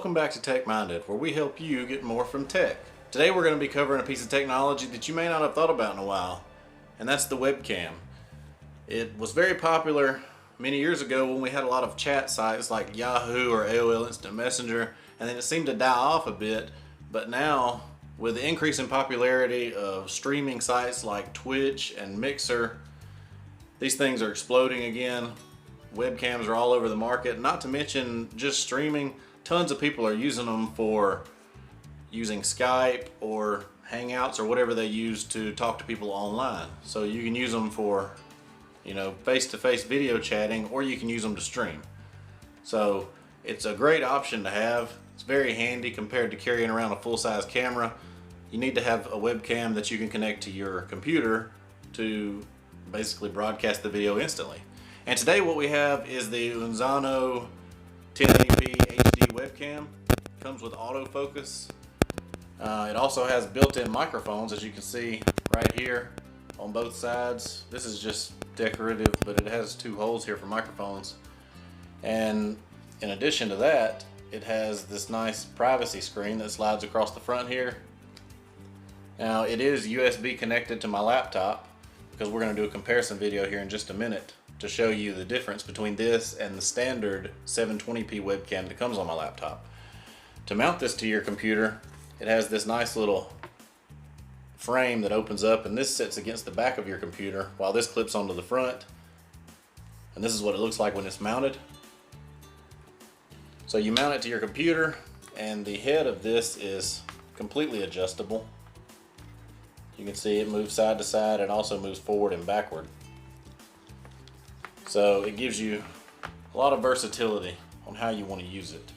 Welcome back to Tech Minded, where we help you get more from tech. Today we're going to be covering a piece of technology that you may not have thought about in a while, and that's the webcam. It was very popular many years ago when we had a lot of chat sites like Yahoo or AOL Instant Messenger, and then it seemed to die off a bit, but now with the increase in popularity of streaming sites like Twitch and Mixer, these things are exploding again. Webcams are all over the market, not to mention just streaming. Tons of people are using them for using Skype or Hangouts or whatever they use to talk to people online. So you can use them for, face-to-face video chatting, or you can use them to stream. So it's a great option to have. It's very handy compared to carrying around a full-size camera. You need to have a webcam that you can connect to your computer to basically broadcast the video instantly. And today what we have is the Unzano 1080p HD webcam. It comes with autofocus. It also has built-in microphones, as you can see right here on both sides. This is just decorative, but it has two holes here for microphones. And in addition to that, it has this nice privacy screen that slides across the front here. Now it is USB connected to my laptop, because we're going to do a comparison video here in just a minute to show you the difference between this and the standard 720p webcam that comes on my laptop. To mount this to your computer, it has this nice little frame that opens up, and this sits against the back of your computer while this clips onto the front. And this is what it looks like when it's mounted. So you mount it to your computer, and the head of this is completely adjustable. You can see it moves side to side and also moves forward and backward. So it gives you a lot of versatility on how you want to use it.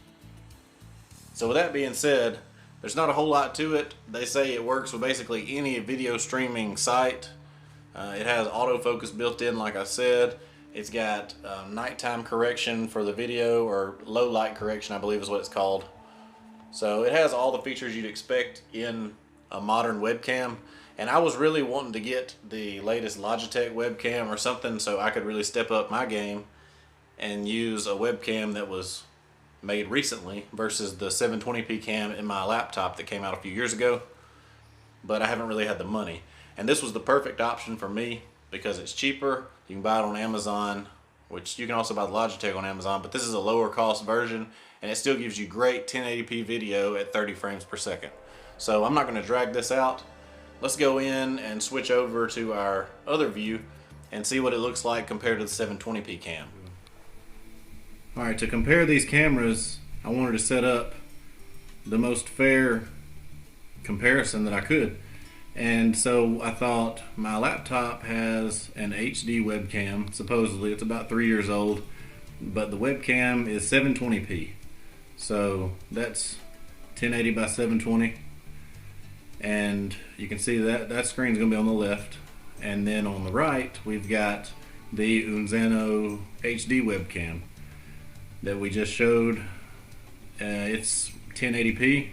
So with that being said, there's not a whole lot to it. They say it works with basically any video streaming site. It has autofocus built in, like I said. It's got nighttime correction for the video, or low light correction, I believe is what it's called. So it has all the features you'd expect in a modern webcam. And I was really wanting to get the latest Logitech webcam or something so I could really step up my game and use a webcam that was made recently versus the 720p cam in my laptop that came out a few years ago. But I haven't really had the money. And this was the perfect option for me because it's cheaper. You can buy it on Amazon, which you can also buy the Logitech on Amazon, but this is a lower cost version, and it still gives you great 1080p video at 30 frames per second. So I'm not going to drag this out. Let's go in and switch over to our other view and see what it looks like compared to the 720p cam. Alright, to compare these cameras, I wanted to set up the most fair comparison that I could. And so I thought, my laptop has an HD webcam, supposedly. It's about 3 years old, but the webcam is 720p. So that's 1080 by 720. And you can see that screen's going to be on the left, and then on the right we've got the Unzano HD webcam that we just showed. It's 1080p,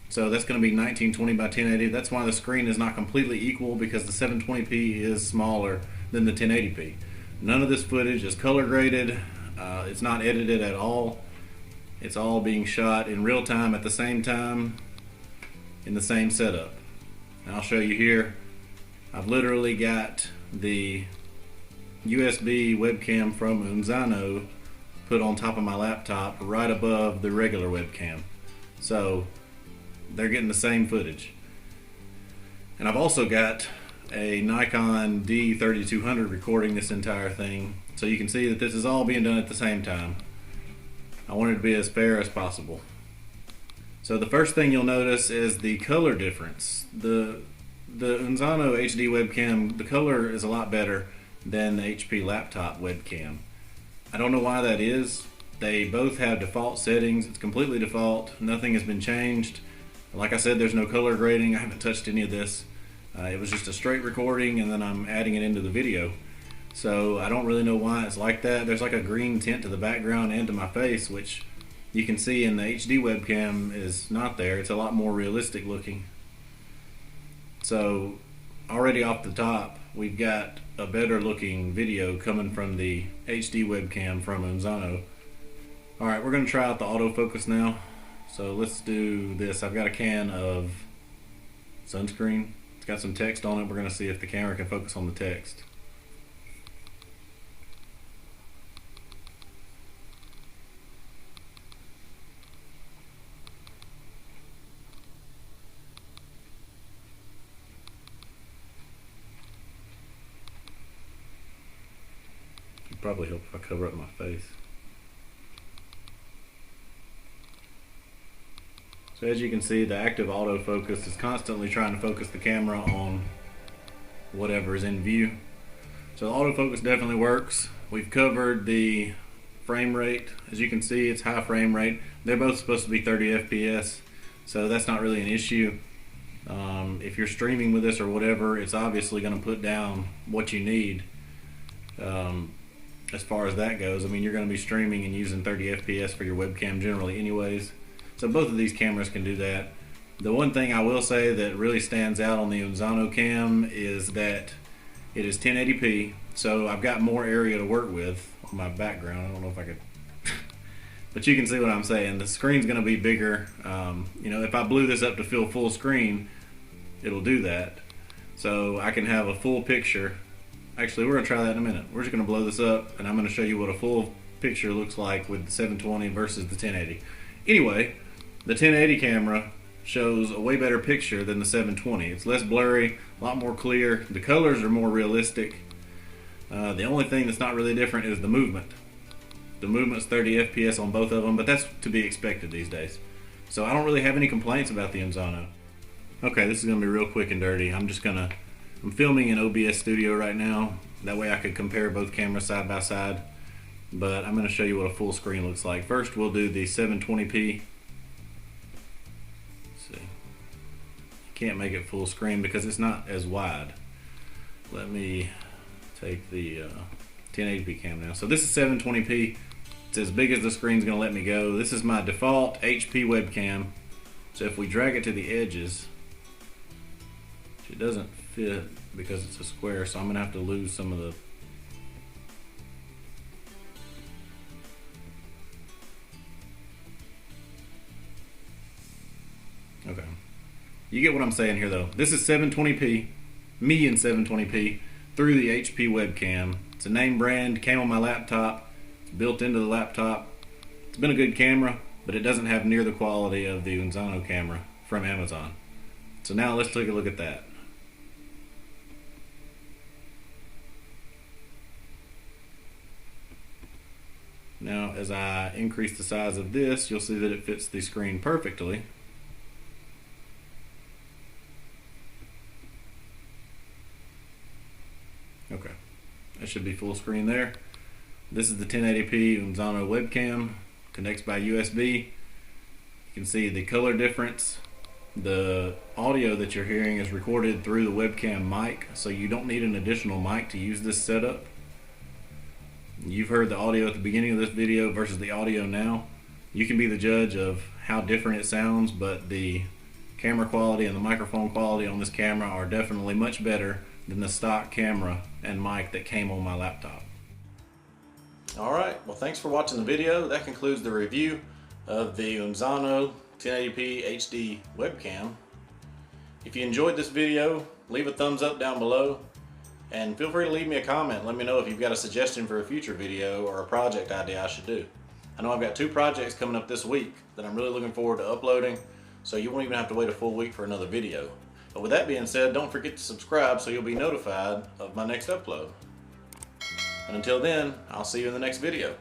so that's going to be 1920 by 1080. That's why the screen is not completely equal, because the 720p is smaller than the 1080p. None of this footage is color graded. It's not edited at all. It's all being shot in real time at the same time in the same setup. And I'll show you here. I've literally got the USB webcam from Unzano put on top of my laptop right above the regular webcam. So they're getting the same footage. And I've also got a Nikon D3200 recording this entire thing, so you can see that this is all being done at the same time. I wanted to be as fair as possible. So the first thing you'll notice is the color difference. The Unzano HD webcam, the color is a lot better than the HP laptop webcam. I don't know why that is. They both have default settings. It's completely default. Nothing has been changed. Like I said, there's no color grading. I haven't touched any of this. It was just a straight recording, and then I'm adding it into the video. So I don't really know why it's like that. There's like a green tint to the background and to my face, which you can see in the HD webcam is not there. It's a lot more realistic looking. So already off the top, we've got a better looking video coming from the HD webcam from Unzano. Alright, we're going to try out the autofocus now. So let's do this. I've got a can of sunscreen. It's got some text on it. We're going to see if the camera can focus on the text. It'd probably help if I cover up my face. So as you can see, the active autofocus is constantly trying to focus the camera on whatever is in view. So the autofocus definitely works. We've covered the frame rate. As you can see, it's high frame rate. They're both supposed to be 30 FPS, so that's not really an issue. If you're streaming with this or whatever, it's obviously going to put down what you need as far as that goes. I mean, you're going to be streaming and using 30 FPS for your webcam generally anyways. So both of these cameras can do that. The one thing I will say that really stands out on the Unzano cam is that it is 1080p, so I've got more area to work with on my background. I don't know if I could, but you can see what I'm saying. The screen's going to be bigger. You know, if I blew this up to fill full screen, it'll do that. So I can have a full picture. Actually, we're going to try that in a minute. We're just going to blow this up, and I'm going to show you what a full picture looks like with the 720 versus the 1080. Anyway, the 1080 camera shows a way better picture than the 720. It's less blurry, a lot more clear. The colors are more realistic. The only thing that's not really different is the movement. The movement's 30 FPS on both of them, but that's to be expected these days. So I don't really have any complaints about the Unzano. Okay, this is going to be real quick and dirty. I'm filming in OBS Studio right now. That way I could compare both cameras side by side. But I'm going to show you what a full screen looks like. First, we'll do the 720p. Can't make it full screen because it's not as wide. Let me take the 1080p cam now. So this is 720p. It's as big as the screen's gonna let me go. This is my default HP webcam. So if we drag it to the edges, it doesn't fit because it's a square, so I'm gonna have to lose some of the okay. You get what I'm saying here though. This is 720p, me in 720p, through the HP webcam. It's a name brand, came on my laptop, it's built into the laptop. It's been a good camera, but it doesn't have near the quality of the Unzano camera from Amazon. So now let's take a look at that. Now as I increase the size of this, you'll see that it fits the screen perfectly. Okay, that should be full screen there. This is the 1080p Unzano webcam, connects by USB. You can see the color difference. The audio that you're hearing is recorded through the webcam mic, so you don't need an additional mic to use this setup. You've heard the audio at the beginning of this video versus the audio now. You can be the judge of how different it sounds, but the camera quality and the microphone quality on this camera are definitely much better than the stock camera and mic that came on my laptop. Alright, well thanks for watching the video. That concludes the review of the Unzano 1080p HD webcam. If you enjoyed this video, leave a thumbs up down below and feel free to leave me a comment. Let me know if you've got a suggestion for a future video or a project idea I should do. I know I've got 2 projects coming up this week that I'm really looking forward to uploading, so you won't even have to wait a full week for another video. But with that being said, don't forget to subscribe so you'll be notified of my next upload. And until then, I'll see you in the next video.